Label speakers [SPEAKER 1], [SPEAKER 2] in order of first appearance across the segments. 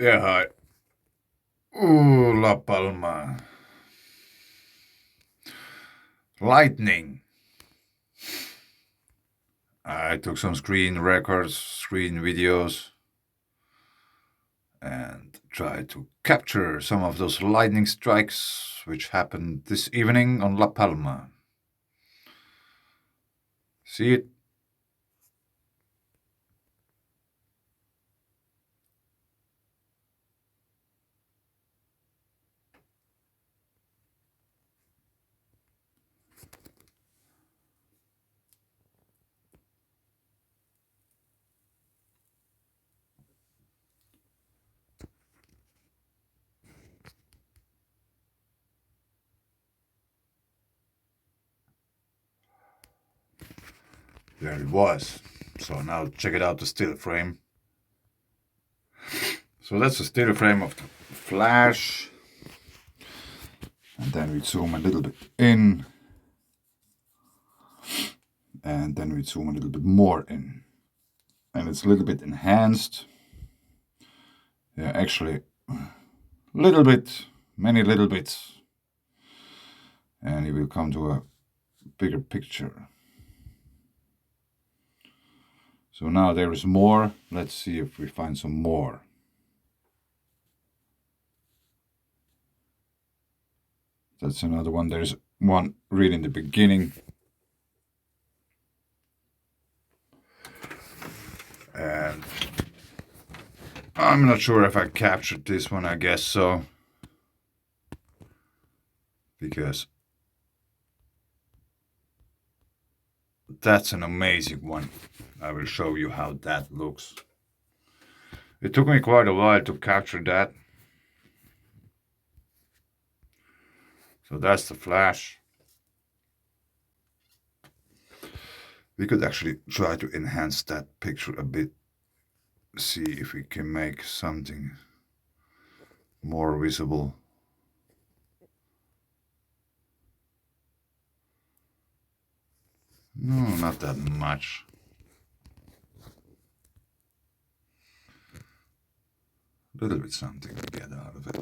[SPEAKER 1] Yeah, hi. Ooh, La Palma. Lightning. I took some screen records, screen videos, and tried to capture some of those lightning strikes which happened this evening on La Palma. See it? There it was. So now check it out, the still frame. So that's the still frame of the flash. And then we zoom a little bit in. And then we zoom a little bit more in. And it's a little bit enhanced. Yeah, actually, little bit, many little bits. And you will come to a bigger picture. So now there is more. Let's see if we find some more. That's another one. There's one really in the beginning. And I'm not sure if I captured this one. I guess so. Because that's an amazing one. I will show you how that looks. It took me quite a while to capture that. So that's the flash. We could actually try to enhance that picture a bit. See if we can make something more visible. No, not that much. A little bit something to get out of it.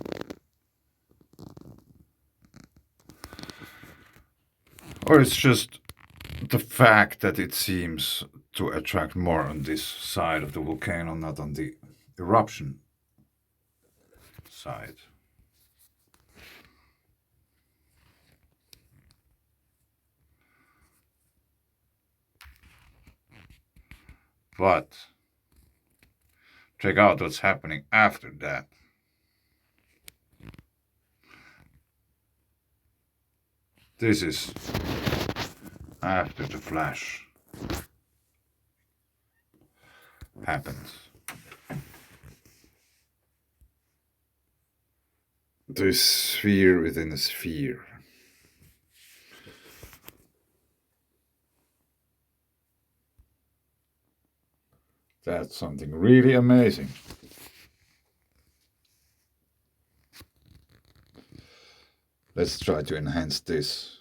[SPEAKER 1] Or it's just the fact that it seems to attract more on this side of the volcano, not on the eruption side. But check out what's happening after that. This is after the flash happens. This sphere within a sphere. That's something really amazing. Let's try to enhance this.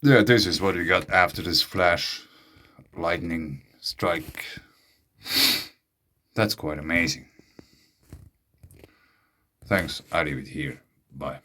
[SPEAKER 1] Yeah, this is what we got after this flash lightning strike. That's quite amazing. Thanks, I leave it here. Bye.